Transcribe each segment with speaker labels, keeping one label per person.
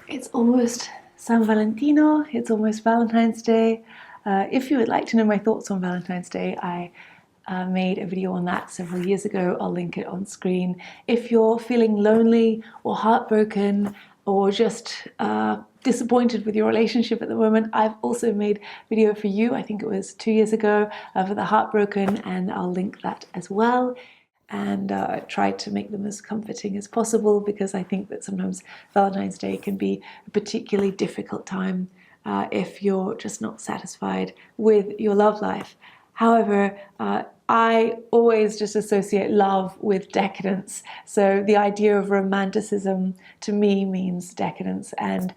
Speaker 1: It's almost San Valentino, it's almost Valentine's Day. If you would like to know my thoughts on Valentine's Day, I made a video on that several years ago. I'll link it on screen. If you're feeling lonely or heartbroken or just disappointed with your relationship at the moment, I've also made a video for you. I think it was 2 years ago for the heartbroken, and I'll link that as well. And try to make them as comforting as possible, because I think that sometimes Valentine's Day can be a particularly difficult time if you're just not satisfied with your love life. However, I always just associate love with decadence. So the idea of romanticism to me means decadence, and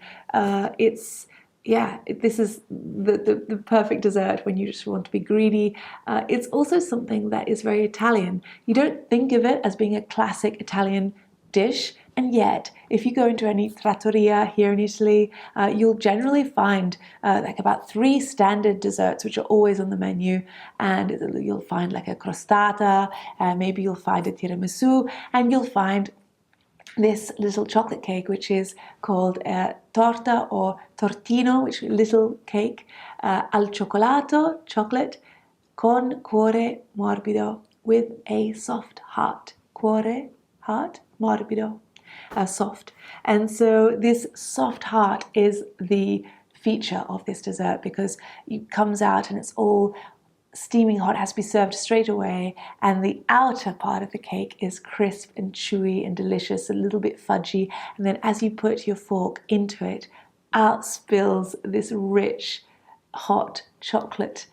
Speaker 1: this is the perfect dessert when you just want to be greedy. It's also something that is very Italian. You don't think of it as being a classic Italian dish, and yet if you go into any trattoria here in Italy, you'll generally find like about 3 standard desserts which are always on the menu, and you'll find like a crostata, maybe you'll find a tiramisu, and you'll find this little chocolate cake which is called torta or tortino, which is little cake, al cioccolato, chocolate, con cuore morbido, with a soft heart. Cuore, heart, morbido, soft. And so this soft heart is the feature of this dessert, because it comes out and it's all steaming hot, has to be served straight away, and the outer part of the cake is crisp and chewy and delicious, a little bit fudgy, and then as you put your fork into it, out spills this rich hot chocolate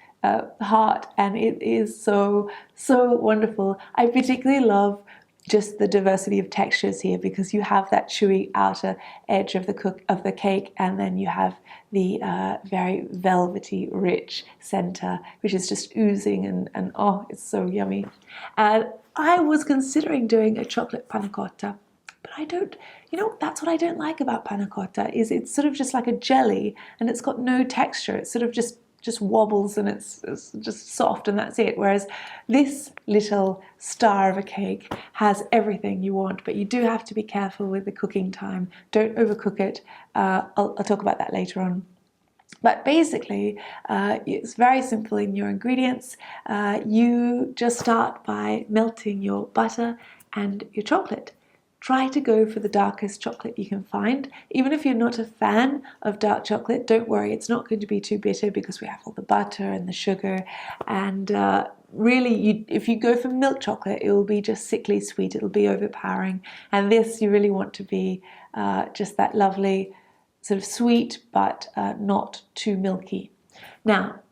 Speaker 1: heart, and it is so wonderful. I particularly love just the diversity of textures here, because you have that chewy outer edge of the cake, and then you have the very velvety, rich center, which is just oozing, and oh, it's so yummy. And I was considering doing a chocolate panna cotta, but I don't, that's what I don't like about panna cotta, is it's sort of just like a jelly, and it's got no texture. It's sort of just wobbles, and it's just soft, and that's it. Whereas this little star of a cake has everything you want, but you do have to be careful with the cooking time. Don't overcook it. I'll talk about that later on. But basically, it's very simple in your ingredients. You just start by melting your butter and your chocolate. Try to go for the darkest chocolate you can find. Even if you're not a fan of dark chocolate, don't worry, it's not going to be too bitter, because we have all the butter and the sugar. And really, if you go for milk chocolate, it will be just sickly sweet. It'll be overpowering. And this, you really want to be just that lovely sort of sweet, but not too milky. Now,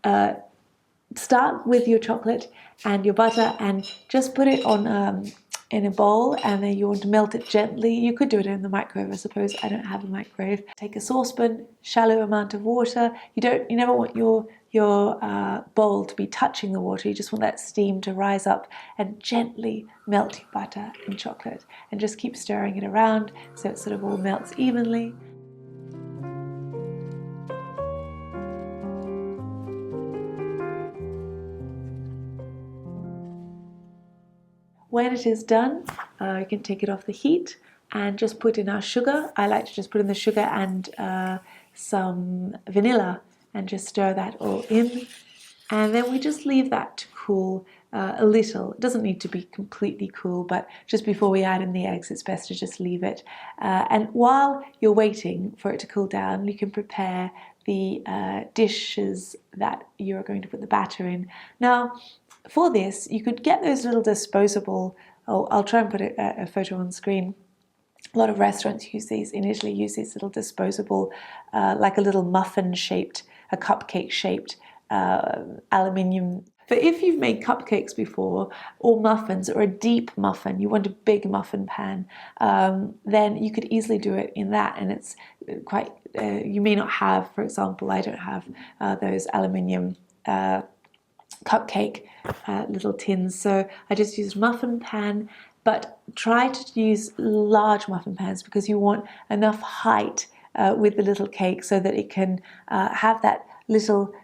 Speaker 1: start with your chocolate and your butter, and just put it on in a bowl, and then you want to melt it gently. You could do it in the microwave, I suppose. I don't have a microwave. Take a saucepan, shallow amount of water. You never want your your bowl to be touching the water. You just want that steam to rise up and gently melt your butter and chocolate, and just keep stirring it around so it sort of all melts evenly. When it is done, you can take it off the heat and just put in our sugar. I like to just put in the sugar and some vanilla and just stir that all in. And then we just leave that to cool a little. It doesn't need to be completely cool, but just before we add in the eggs, it's best to just leave it. And while you're waiting for it to cool down, you can prepare the dishes that you're going to put the batter in. Now, for this, you could get those little disposable, I'll try and put a photo on screen. A lot of restaurants use these, in Italy use these little disposable, like a little muffin shaped, a cupcake shaped aluminium. But if you've made cupcakes before, or muffins, or a deep muffin, you want a big muffin pan, then you could easily do it in that, and it's quite, you may not have, for example, I don't have those aluminium cupcake little tins, so I just use muffin pan. But try to use large muffin pans because you want enough height with the little cake so that it can have that little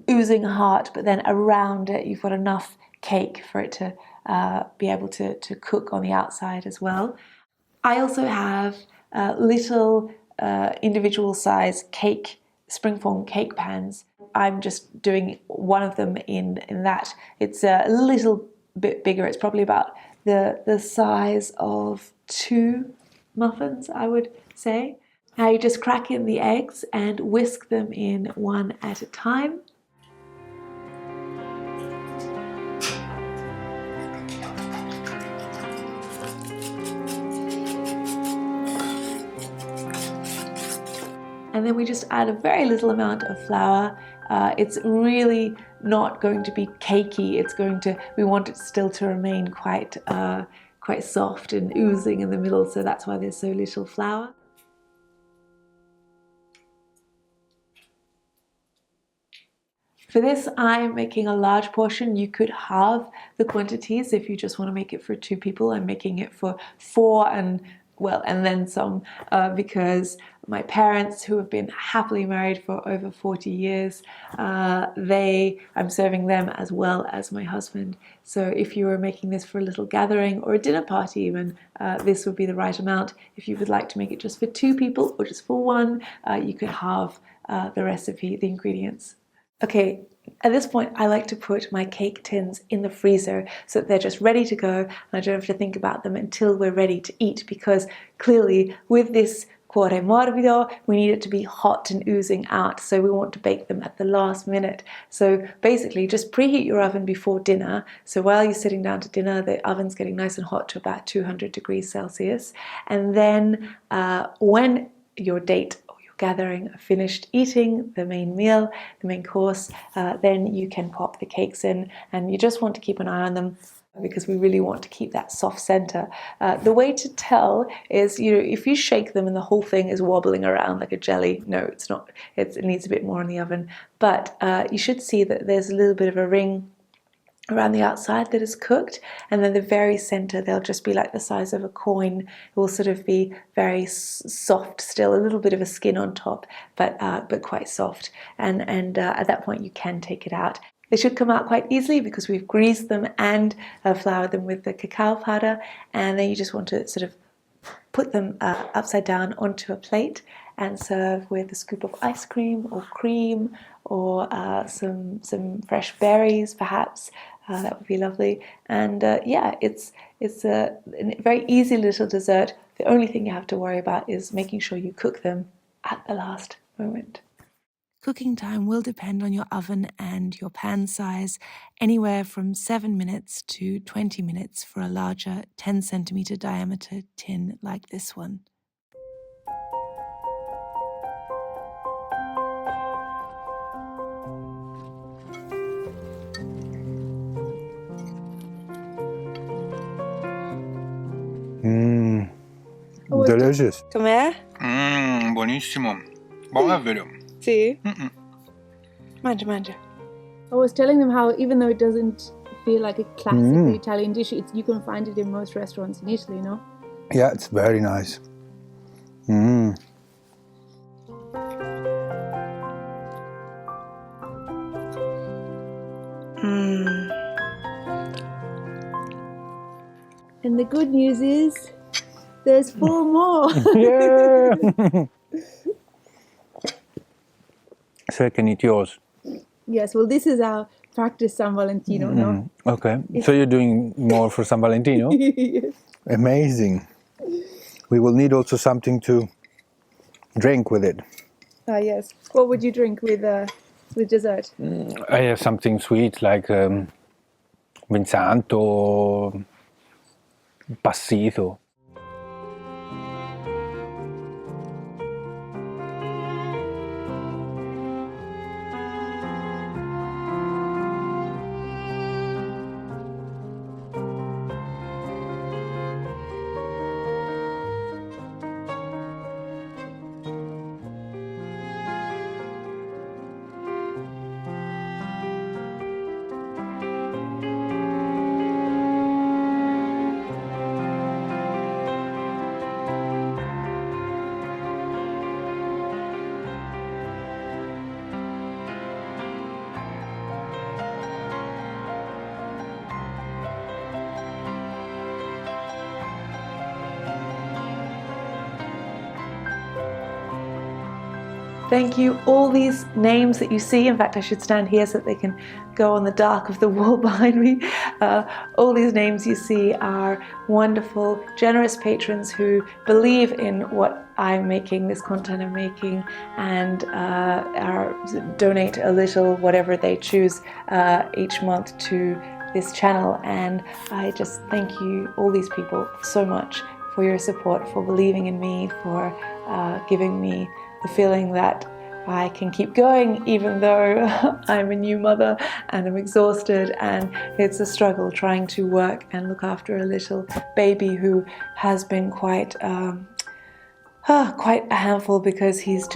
Speaker 1: oozing heart, but then around it you've got enough cake for it to be able to cook on the outside as well. I also have little individual size cake, springform cake pans. I'm just doing one of them in that. It's a little bit bigger. It's probably about the size of 2 muffins, I would say. Now you just crack in the eggs and whisk them in one at a time. And then we just add a very little amount of flour. It's really not going to be cakey. We want it still to remain quite soft and oozing in the middle, so that's why there's so little flour. For this, I'm making a large portion. You could halve the quantities if you just want to make it for 2 people. I'm making it for 4 and then some, because my parents, who have been happily married for over 40 years, I'm serving them as well as my husband. So if you were making this for a little gathering or a dinner party even, this would be the right amount. If you would like to make it just for 2 people or just for 1, you could halve the recipe, the ingredients. Okay, at this point I like to put my cake tins in the freezer so that they're just ready to go and I don't have to think about them until we're ready to eat, because clearly with this Cuore Morbido we need it to be hot and oozing out, so we want to bake them at the last minute. So basically just preheat your oven before dinner, so while you're sitting down to dinner the oven's getting nice and hot to about 200 degrees Celsius, and then when your date gathering finished eating the main meal, the main course, then you can pop the cakes in, and you just want to keep an eye on them because we really want to keep that soft center. The way to tell is, if you shake them and the whole thing is wobbling around like a jelly, no, it's not. It needs a bit more in the oven, but you should see that there's a little bit of a ring around the outside that is cooked, and then the very center they'll just be like the size of a coin. It will sort of be very soft still, a little bit of a skin on top, but quite soft, and at that point you can take it out. They should come out quite easily because we've greased them and floured them with the cacao powder, and then you just want to sort of put them upside down onto a plate and serve with a scoop of ice cream or cream or some fresh berries perhaps. That would be lovely. And yeah, it's a very easy little dessert. The only thing you have to worry about is making sure you cook them at the last moment. Cooking time will depend on your oven and your pan size, anywhere from 7 minutes to 20 minutes for a larger 10 centimeter diameter tin like this one.
Speaker 2: Delicious.
Speaker 1: Com'è?
Speaker 2: Buonissimo. Buono davvero.
Speaker 1: Sì? Mangia, mangia.
Speaker 3: I was telling them how even though it doesn't feel like a classic Italian dish, you can find it in most restaurants in Italy, no?
Speaker 2: Yeah, it's very nice. Mm.
Speaker 3: And the good news is there's 4 more.
Speaker 2: Yeah! So I can eat yours.
Speaker 3: Yes, well, this is our practice San Valentino, no?
Speaker 2: Okay, so you're doing more for San Valentino?
Speaker 3: Yes.
Speaker 2: Amazing. We will need also something to drink with it.
Speaker 3: Ah, yes. What would you drink with dessert?
Speaker 2: I have something sweet like Vinsanto, Passito.
Speaker 1: Thank you. All these names that you see, in fact I should stand here so that they can go on the dark of the wall behind me. All these names you see are wonderful, generous patrons who believe in what I'm making, this content I'm making, and donate a little, whatever they choose, each month to this channel. And I just thank you, all these people, so much for your support, for believing in me, for giving me the feeling that I can keep going even though I'm a new mother and I'm exhausted, and it's a struggle trying to work and look after a little baby who has been quite a handful because he's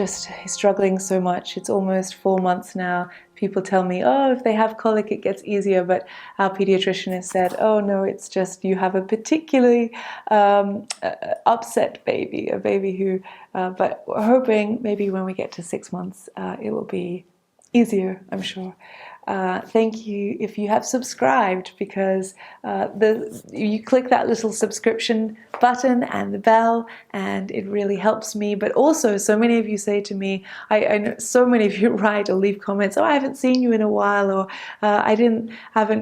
Speaker 1: struggling so much. It's almost 4 months now. People tell me, oh, if they have colic it gets easier, but our pediatrician has said, oh no, it's just you have a particularly upset baby, a baby who, but we're hoping maybe when we get to 6 months it will be easier, I'm sure. Thank you if you have subscribed, because you click that little subscription button and the bell, and it really helps me. But also, so many of you say to me, I know so many of you write or leave comments, oh, I haven't seen you in a while, or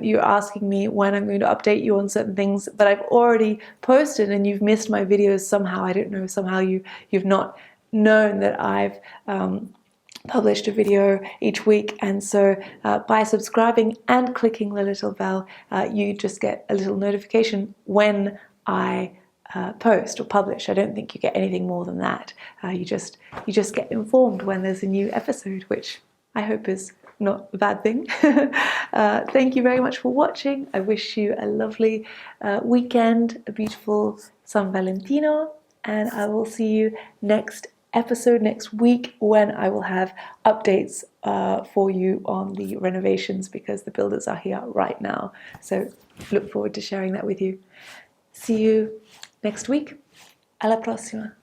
Speaker 1: you're asking me when I'm going to update you on certain things, but I've already posted and you've missed my videos somehow. I don't know, somehow you've not known that I've published a video each week. And so by subscribing and clicking the little bell, you just get a little notification when I post or publish. I don't think you get anything more than that. You just get informed when there's a new episode, which I hope is not a bad thing. Thank you very much for watching. I wish you a lovely weekend, a beautiful San Valentino, and I will see you next episode next week, when I will have updates for you on the renovations, because the builders are here right now. So look forward to sharing that with you. See you next week. Alla prossima.